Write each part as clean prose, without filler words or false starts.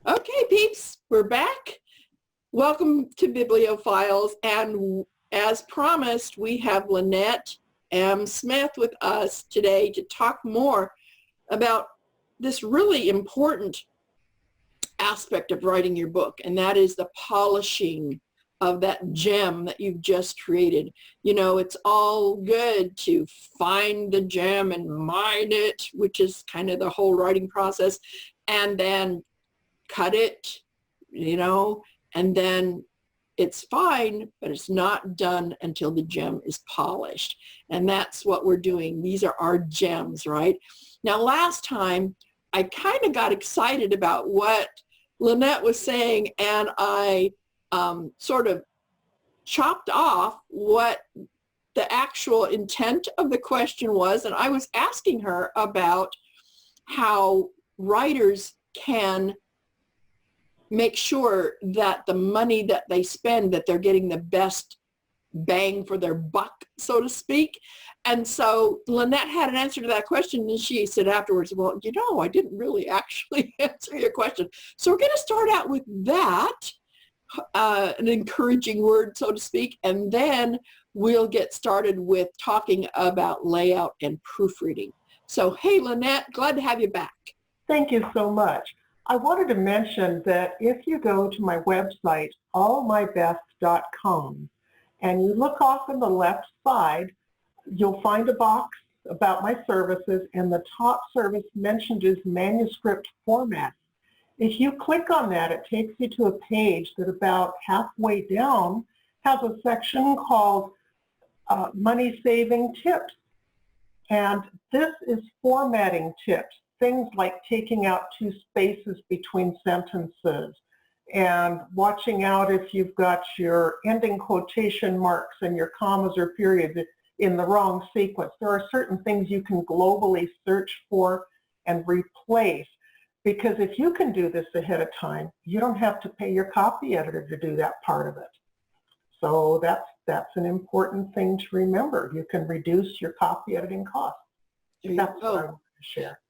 Okay, peeps, we're back. Welcome to Biblio Files, and as promised, we have Lynette M. Smith with us today to talk more about this really important aspect of writing your book, and that is the polishing of that gem that you've just created. You know, it's all good to find the gem and mine it, which is kind of the whole writing process, and then cut it, and then it's fine, but it's not done until the gem is polished. And that's what we're doing. These are our gems, right? Now, last time, I kind of got excited about what Lynette was saying, and I sort of chopped off what the actual intent of the question was, and I was asking her about how writers can make sure that the money that they spend, that they're getting the best bang for their buck, so to speak. And so Lynette had an answer to that question, and she said afterwards, well, I didn't really actually answer your question. So we're going to start out with that, an encouraging word, so to speak, and then we'll get started with talking about layout and proofreading. So, hey, Lynette, glad to have you back. Thank you so much. I wanted to mention that if you go to my website, allmybest.com, and you look off on the left side, you'll find a box about my services, and the top service mentioned is manuscript format. If you click on that, it takes you to a page that about halfway down has a section called money-saving tips. And this is formatting tips. Things like taking out 2 spaces between sentences and watching out if you've got your ending quotation marks and your commas or periods in the wrong sequence. There are certain things you can globally search for and replace, because if you can do this ahead of time, you don't have to pay your copy editor to do that part of it. So that's an important thing to remember. You can reduce your copy editing costs. That's what I want to share.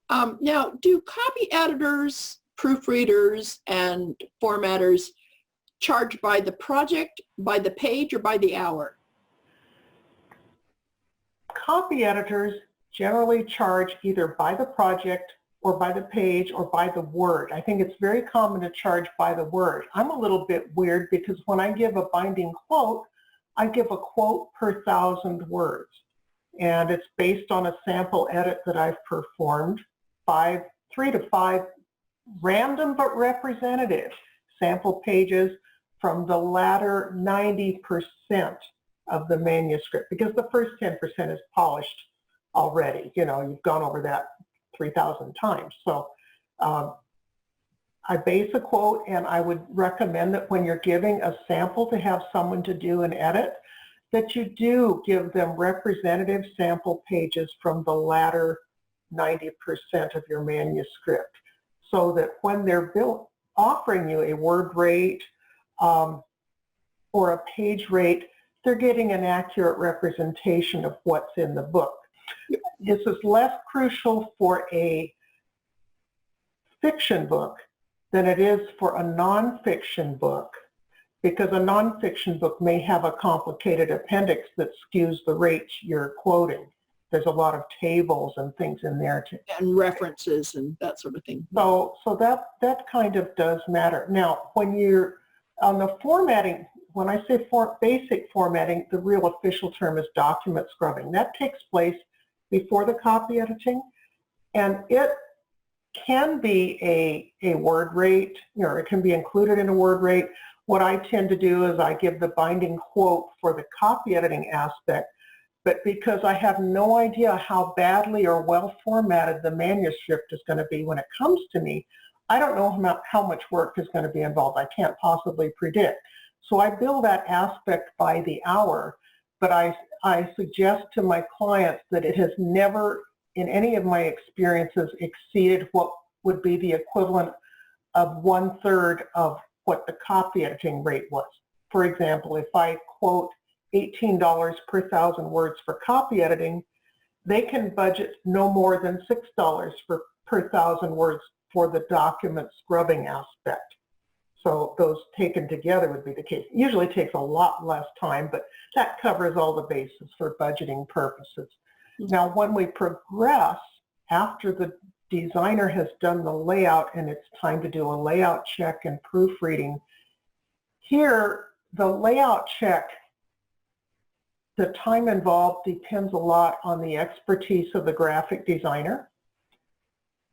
Now, do copy editors, proofreaders, and formatters charge by the project, by the page, or by the hour? Copy editors generally charge either by the project or by the page or by the word. I think it's very common to charge by the word. I'm a little bit weird because when I give a binding quote, I give a quote per 1,000 words. And it's based on a sample edit that I've performed. 3 to 5 random but representative sample pages from the latter 90% of the manuscript, because the first 10% is polished already. You've gone over that 3,000 times. So I base a quote, and I would recommend that when you're giving a sample to have someone to do an edit, that you do give them representative sample pages from the latter 90% of your manuscript, so that when they're offering you a word rate or a page rate, they're getting an accurate representation of what's in the book. This is less crucial for a fiction book than it is for a nonfiction book, because a nonfiction book may have a complicated appendix that skews the rates you're quoting. There's a lot of tables and things in there and references and that sort of thing. So that kind of does matter. Now, when you're on the formatting, when I say basic formatting, the real official term is document scrubbing. That takes place before the copy editing, and it can be a word rate, it can be included in a word rate. What I tend to do is I give the binding quote for the copy editing aspect, but because I have no idea how badly or well formatted the manuscript is going to be when it comes to me, I don't know how much work is going to be involved. I can't possibly predict. So I bill that aspect by the hour, but I suggest to my clients that it has never, in any of my experiences, exceeded what would be the equivalent of 1/3 of what the copy editing rate was. For example, if I quote $18 per 1,000 words for copy editing, they can budget no more than $6 per 1,000 words for the document scrubbing aspect. So those taken together would be the case. It usually takes a lot less time, but that covers all the bases for budgeting purposes. Now, when we progress after the designer has done the layout and it's time to do a layout check and proofreading, here the layout check, the time involved depends a lot on the expertise of the graphic designer,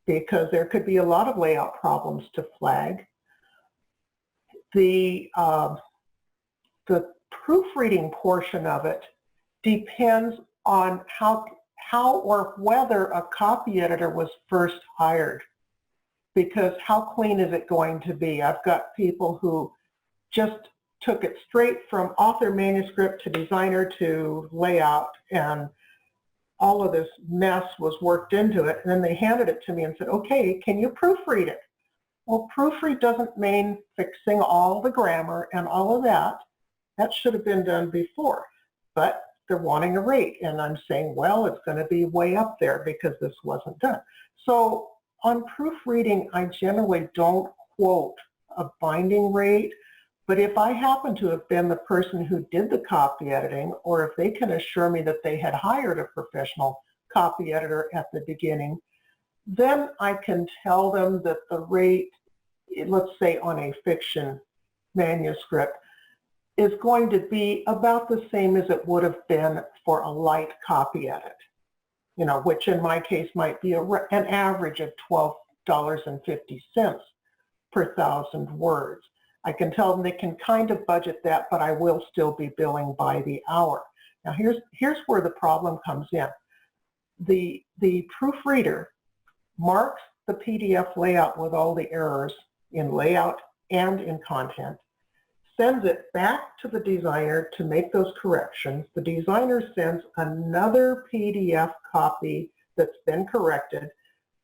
because there could be a lot of layout problems to flag. The proofreading portion of it depends on how or whether a copy editor was first hired, because how clean is it going to be? I've got people who just took it straight from author manuscript to designer to layout, and all of this mess was worked into it, and then they handed it to me and said, okay, can you proofread it? Well, proofread doesn't mean fixing all the grammar and all of that. That should have been done before, but they're wanting a rate, and I'm saying, well, it's going to be way up there because this wasn't done. So on proofreading, I generally don't quote a binding rate, but if I happen to have been the person who did the copy editing, or if they can assure me that they had hired a professional copy editor at the beginning, then I can tell them that the rate, let's say on a fiction manuscript, is going to be about the same as it would have been for a light copy edit, which in my case might be an average of $12.50 per 1,000 words. I can tell them they can kind of budget that, but I will still be billing by the hour. Now here's where the problem comes in. The proofreader marks the PDF layout with all the errors in layout and in content, sends it back to the designer to make those corrections. The designer sends another PDF copy that's been corrected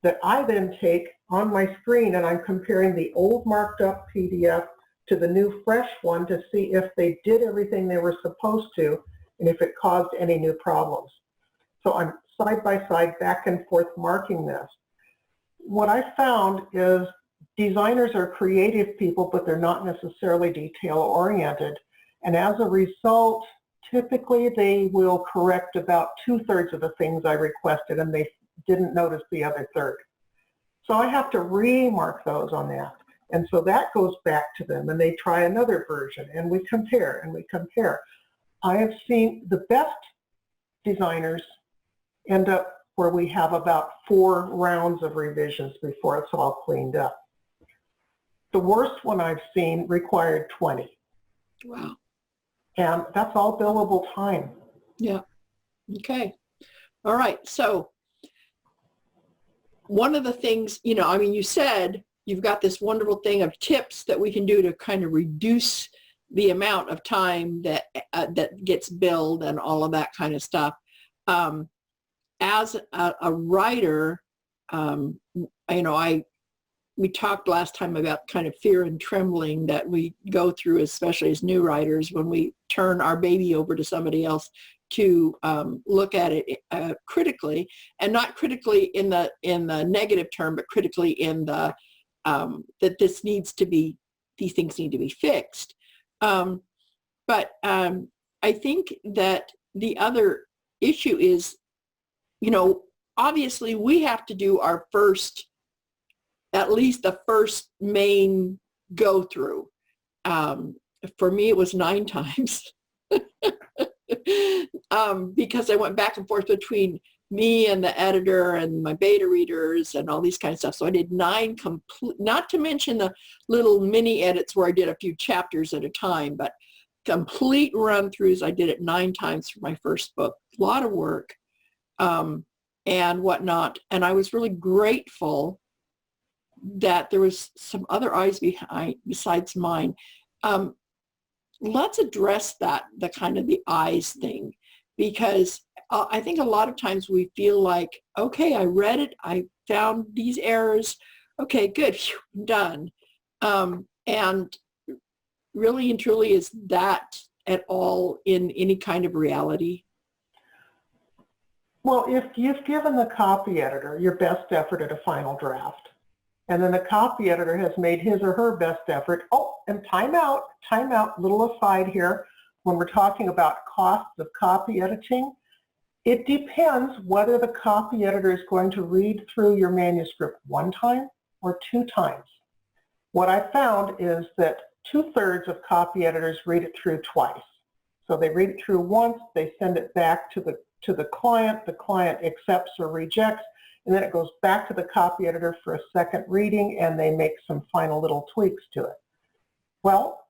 that I then take on my screen, and I'm comparing the old marked up PDF to the new fresh one to see if they did everything they were supposed to and if it caused any new problems. So I'm side by side, back and forth marking this. What I found is designers are creative people, but they're not necessarily detail-oriented. And as a result, typically they will correct about 2/3 of the things I requested, and they didn't notice the other third. So I have to remark those on that. And so that goes back to them, and they try another version, and we compare and we compare. I have seen the best designers end up where we have about 4 rounds of revisions before it's all cleaned up. The worst one I've seen required 20. Wow. And that's all billable time. Yeah. Okay. All right. So one of the things, you said you've got this wonderful thing of tips that we can do to kind of reduce the amount of time that gets billed and all of that kind of stuff. As a writer, we talked last time about kind of fear and trembling that we go through, especially as new writers, when we turn our baby over to somebody else to look at it critically, and not critically in the negative term, but critically in the that these things need to be fixed. But I think that the other issue is, obviously we have to do our first, at least the first main go through. For me, it was 9 times because I went back and forth between me and the editor and my beta readers and all these kinds of stuff. So I did 9 complete, not to mention the little mini edits where I did a few chapters at a time, but complete run-throughs. I did it 9 times for my first book. A lot of work and whatnot. And I was really grateful that there was some other eyes behind besides mine. Let's address that, the kind of the eyes thing, because I think a lot of times we feel like, okay, I read it, I found these errors, okay, good, phew, done. And really and truly, is that at all in any kind of reality? Well, if you've given the copy editor your best effort at a final draft, And then the copy editor has made his or her best effort. Oh, and time out, little aside here. When we're talking about costs of copy editing, it depends whether the copy editor is going to read through your manuscript one time or two times. What I found is that 2/3 of copy editors read it through twice. So they read it through once, they send it back to the client accepts or rejects, and then it goes back to the copy editor for a second reading, and they make some final little tweaks to it. Well,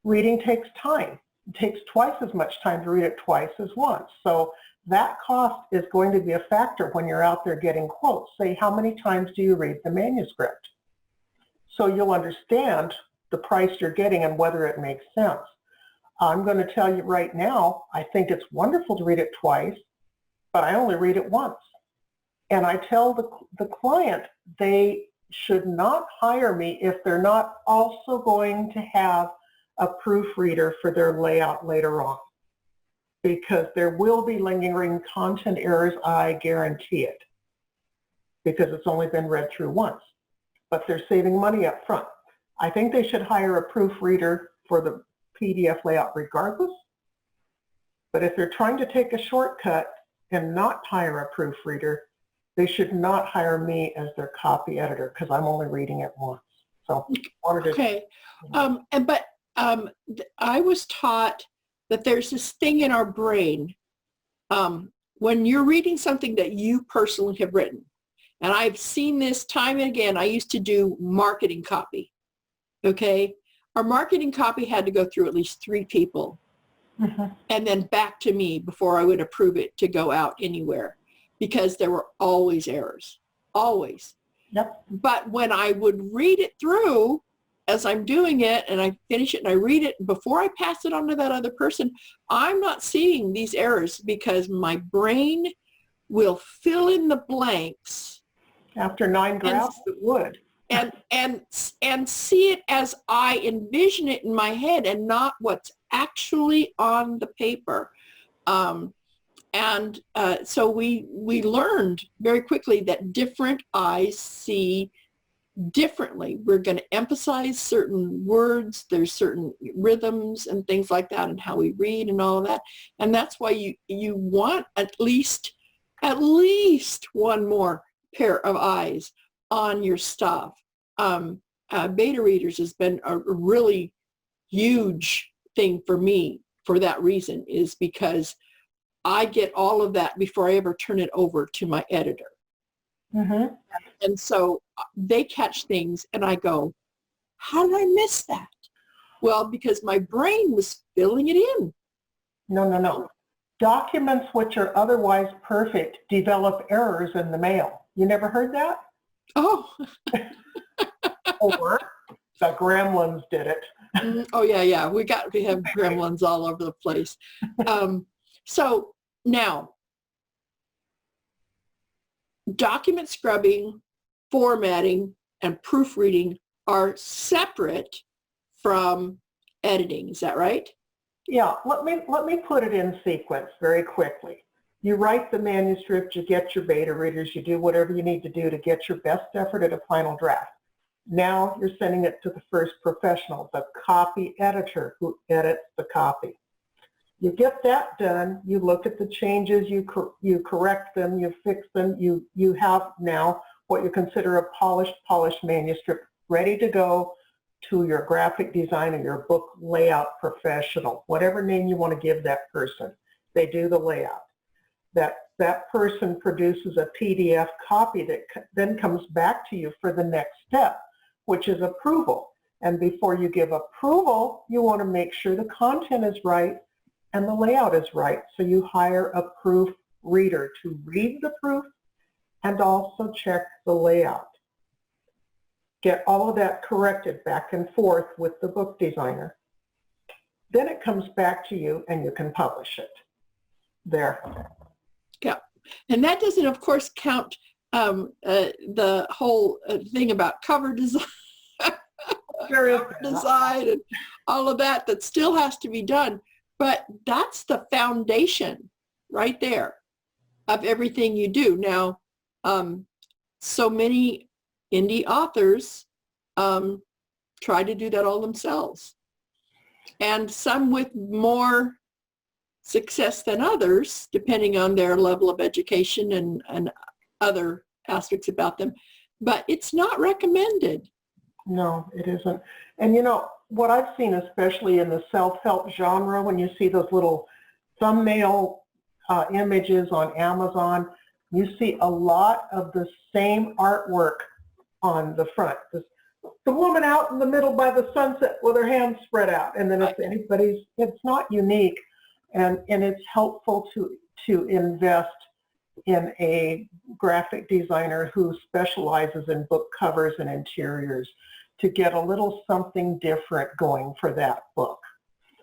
reading takes time. It takes twice as much time to read it twice as once. So that cost is going to be a factor when you're out there getting quotes. Say, how many times do you read the manuscript? So you'll understand the price you're getting and whether it makes sense. I'm going to tell you right now, I think it's wonderful to read it twice, but I only read it once. And I tell the client they should not hire me if they're not also going to have a proofreader for their layout later on, because there will be lingering content errors, I guarantee it, because it's only been read through once. But they're saving money up front. I think they should hire a proofreader for the PDF layout regardless. But if they're trying to take a shortcut and not hire a proofreader, they should not hire me as their copy editor, because I'm only reading it once. So, okay. I was taught that there's this thing in our brain when you're reading something that you personally have written. And I've seen this time and again. I used to do marketing copy. Okay. Our marketing copy had to go through at least 3 people and then back to me before I would approve it to go out anywhere, because there were always errors, always. Yep. But when I would read it through as I'm doing it and I finish it and I read it, before I pass it on to that other person, I'm not seeing these errors because my brain will fill in the blanks. After 9 drafts, it would. And see it as I envision it in my head and not what's actually on the paper. So we learned very quickly that different eyes see differently. We're going to emphasize certain words. There's certain rhythms and things like that, and how we read and all of that. And that's why you want at least one more pair of eyes on your stuff. Beta readers has been a really huge thing for me for that reason, is because I get all of that before I ever turn it over to my editor. And so they catch things and I go, how did I miss that? Well, because my brain was filling it in. No. Documents which are otherwise perfect develop errors in the mail. You never heard that? Oh. Or the gremlins did it. Oh, yeah. We have gremlins all over the place. So now, document scrubbing, formatting, and proofreading are separate from editing. Is that right? Yeah, let me put it in sequence very quickly. You write the manuscript, you get your beta readers, you do whatever you need to do to get your best effort at a final draft. Now you're sending it to the first professional, the copy editor, who edits the copy. You get that done, you look at the changes, you correct them, you fix them, you have now what you consider a polished manuscript ready to go to your graphic designer, your book layout professional, whatever name you want to give that person. They do the layout. That person produces a PDF copy that then comes back to you for the next step, which is approval. And before you give approval, you want to make sure the content is right and the layout is right. So you hire a proofreader to read the proof and also check the layout. Get all of that corrected back and forth with the book designer. Then it comes back to you and you can publish it. There. Yeah. And that doesn't, of course, count the whole thing about cover design, and all of that still has to be done. But that's the foundation right there of everything you do. Now, so many indie authors try to do that all themselves. And some with more success than others, depending on their level of education and other aspects about them. But it's not recommended. No, it isn't. And you know, what I've seen, especially in the self-help genre, when you see those little thumbnail images on Amazon, you see a lot of the same artwork on the front. The woman out in the middle by the sunset with her hands spread out. And then if anybody's, it's not unique. And it's helpful to invest in a graphic designer who specializes in book covers and interiors to get a little something different going for that book.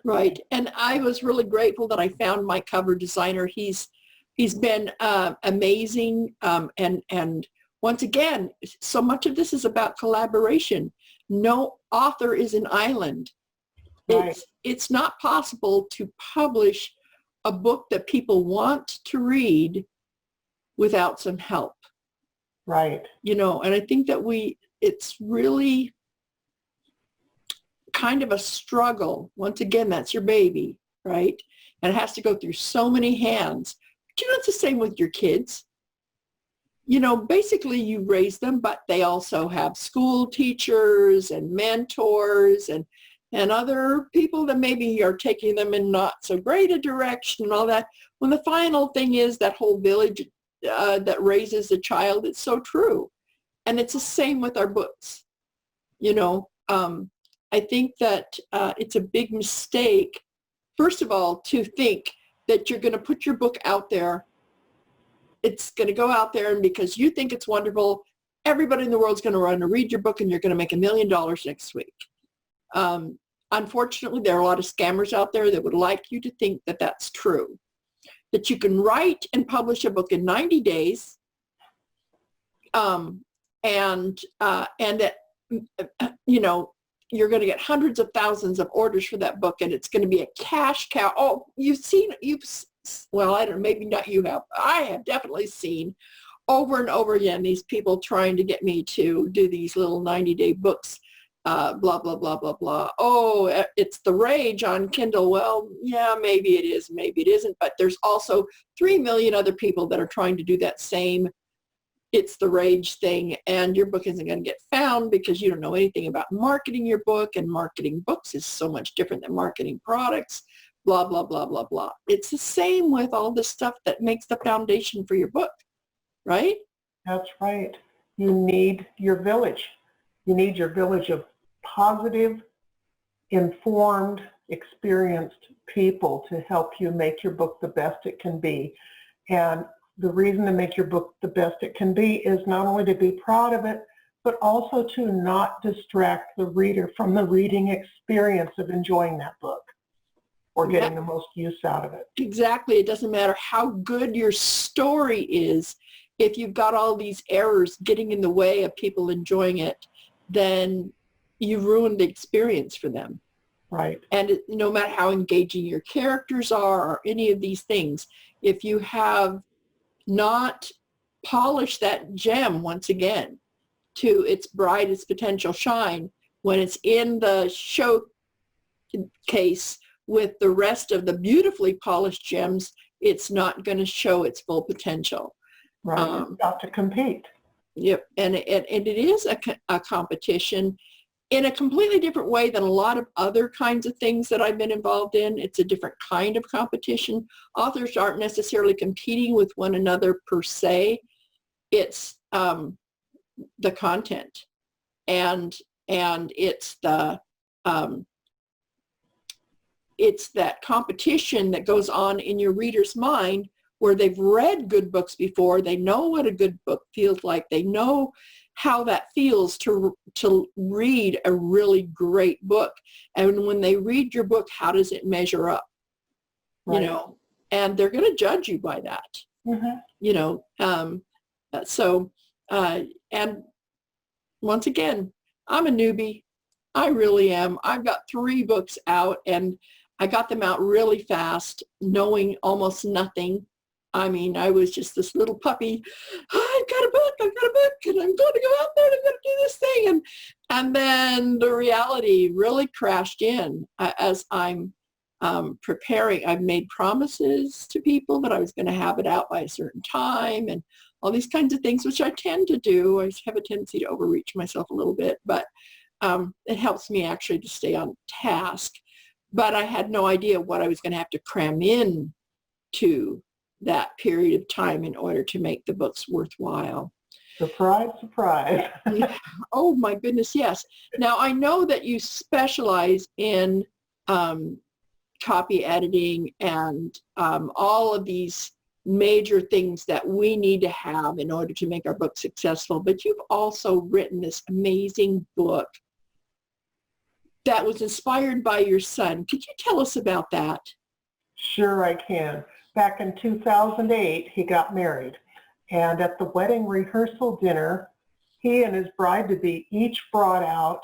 Right. And I was really grateful that I found my cover designer. He's been amazing. And once again, so much of this is about collaboration. No author is an island. Right. It's not possible to publish a book that people want to read without some help. Right. You know, and I think that it's really kind of a struggle. Once again, that's your baby, right? And it has to go through so many hands. But you know, it's the same with your kids. You know, basically you raise them, but they also have school teachers and mentors and other people that maybe are taking them in not so great a direction and all that. When the final thing is that whole village that raises a child, it's so true. And it's the same with our books. You know, I think that it's a big mistake, first of all, to think that you're going to put your book out there. It's going to go out there, and because you think it's wonderful, everybody in the world is going to run to read your book, and you're going to make $1 million next week. Unfortunately, there are a lot of scammers out there that would like you to think that that's true, that you can write and publish a book in 90 days, and that, you know, you're going to get hundreds of thousands of orders for that book, and it's going to be a cash cow. Oh, well, I don't know, maybe not you have. I have definitely seen over and over again these people trying to get me to do these little 90-day books, blah, blah, blah, blah, blah. Oh, it's the rage on Kindle. Well, yeah, maybe it is, maybe it isn't, but there's also 3 million other people that are trying to do that same it's the rage thing, and your book isn't going to get found because you don't know anything about marketing your book, and marketing books is so much different than marketing products, blah, blah, blah, blah, blah. It's the same with all the stuff that makes the foundation for your book, right? That's right. You need your village. You need your village of positive, informed, experienced people to help you make your book the best it can be. And the reason to make your book the best it can be is not only to be proud of it, but also to not distract the reader from the reading experience of enjoying that book or getting the most use out of it. Exactly. It doesn't matter how good your story is. If you've got all these errors getting in the way of people enjoying it, then you've ruined the experience for them. Right. And no matter how engaging your characters are or any of these things, if you have not polished that gem once again to its brightest potential shine, when it's in the showcase with the rest of the beautifully polished gems, it's not going to show its full potential. Right. It's got to compete. Yep. And it is a competition in a completely different way than a lot of other kinds of things that I've been involved in. It's a different kind of competition. Authors aren't necessarily competing with one another per se. It's the content, and it's that competition that goes on in your reader's mind, where they've read good books before. They know what a good book feels like. They know how that feels to read a really great book. And when they read your book, how does it measure up? Right. You know, and they're going to judge you by that. Mm-hmm. You know, and once again, I'm a newbie. I really am. I've got 3 books out, and I got them out really fast, knowing almost nothing. I mean, I was just this little puppy. I I've got a book, and I'm going to go out there and I'm going to do this thing. And then the reality really crashed in as I'm preparing. I've made promises to people that I was going to have it out by a certain time and all these kinds of things, which I tend to do. I have a tendency to overreach myself a little bit, but it helps me actually to stay on task. But I had no idea what I was going to have to cram in to that period of time in order to make the books worthwhile. Surprise, surprise. Oh my goodness, yes. Now I know that you specialize in copy editing and all of these major things that we need to have in order to make our book successful. But you've also written this amazing book that was inspired by your son. Could you tell us about that? Sure, I can. Back in 2008, he got married. And at the wedding rehearsal dinner, he and his bride-to-be each brought out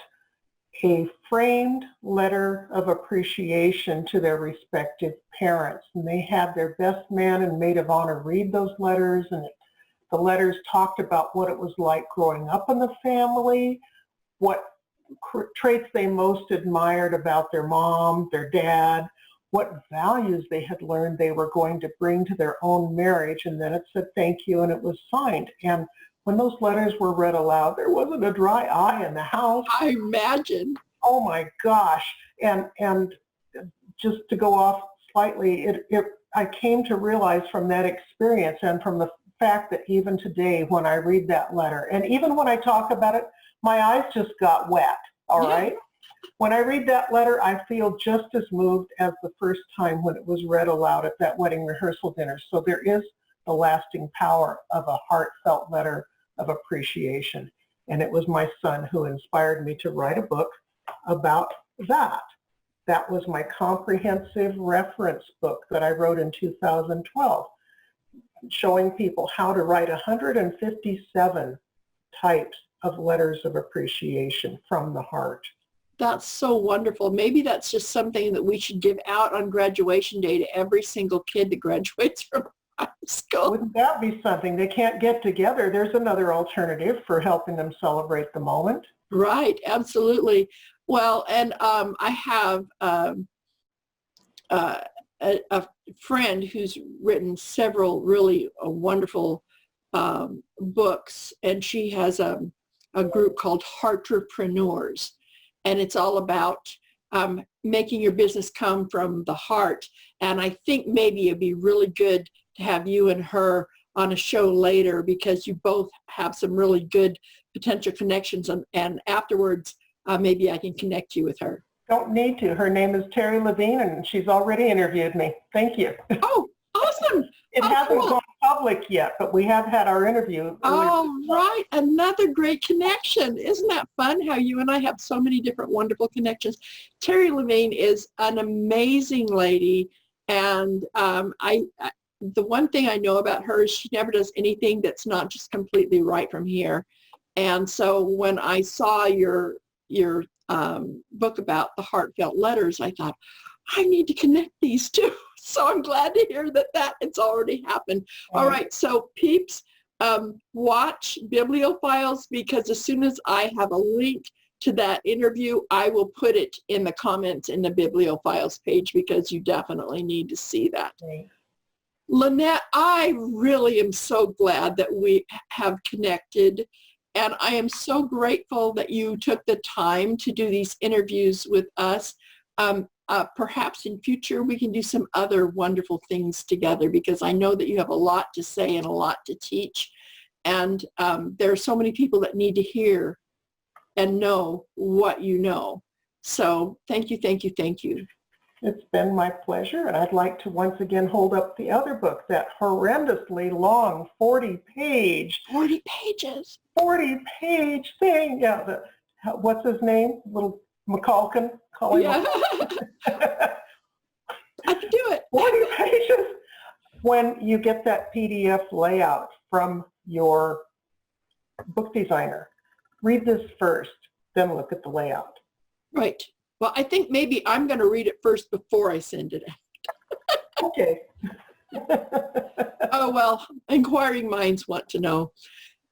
a framed letter of appreciation to their respective parents. And they had their best man and maid of honor read those letters, and the letters talked about what it was like growing up in the family, what traits they most admired about their mom, their dad, what values they had learned they were going to bring to their own marriage, and then it said thank you, and it was signed. And when those letters were read aloud, there wasn't a dry eye in the house. I imagine. Oh my gosh. And just to go off slightly, I came to realize from that experience and from the fact that even today when I read that letter, and even when I talk about it, my eyes just got wet, all right? When I read that letter, I feel just as moved as the first time when it was read aloud at that wedding rehearsal dinner. So there is the lasting power of a heartfelt letter of appreciation. And it was my son who inspired me to write a book about that. That was my comprehensive reference book that I wrote in 2012, showing people how to write 157 types of letters of appreciation from the heart. That's so wonderful. Maybe that's just something that we should give out on graduation day to every single kid that graduates from high school. Wouldn't that be something? They can't get together. There's another alternative for helping them celebrate the moment. Right, absolutely. Well, and I have a friend who's written several really wonderful books, and she has a group called Heartrepreneurs. And it's all about making your business come from the heart. And I think maybe it'd be really good to have you and her on a show later, because you both have some really good potential connections. And afterwards, maybe I can connect you with her. Don't need to. Her name is Terry Levine, and she's already interviewed me. Thank you. Oh, awesome. It hasn't gone public yet, but we have had our interview. Oh, right. Another great connection. Isn't that fun how you and I have so many different wonderful connections? Terry Levine is an amazing lady. And the one thing I know about her is she never does anything that's not just completely right from here. And so when I saw your book about the heartfelt letters, I thought, I need to connect these two. So I'm glad to hear that it's already happened. All right, so peeps, watch Bibliophiles, because as soon as I have a link to that interview, I will put it in the comments in the Bibliophiles page, because you definitely need to see that. Okay. Lynette, I really am so glad that we have connected, and I am so grateful that you took the time to do these interviews with us. Perhaps in future we can do some other wonderful things together, because I know that you have a lot to say and a lot to teach. And there are so many people that need to hear and know what you know. So thank you, thank you, thank you. It's been my pleasure, and I'd like to once again hold up the other book, that horrendously long 40-page. 40 pages. 40-page thing. Yeah, what's his name? Little McCulkin? Yeah. I can do it. 40 pages. When you get that PDF layout from your book designer, read this first, then look at the layout. Right. Well, I think maybe I'm going to read it first before I send it out. Okay. Oh, well, inquiring minds want to know.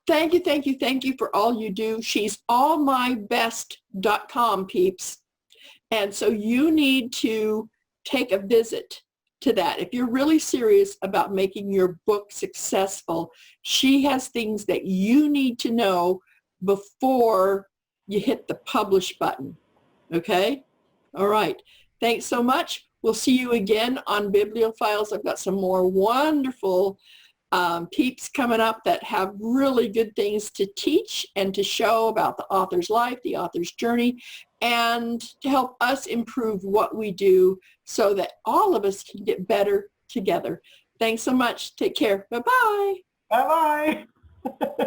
Thank you, thank you, thank you for all you do. She's allmybest.com, peeps. And so you need to take a visit to that. If you're really serious about making your book successful, she has things that you need to know before you hit the publish button. Okay? All right. Thanks so much. We'll see you again on Bibliophiles. I've got some more wonderful peeps coming up that have really good things to teach and to show about the author's life, the author's journey, and to help us improve what we do so that all of us can get better together. Thanks so much. Take care. Bye-bye. Bye-bye.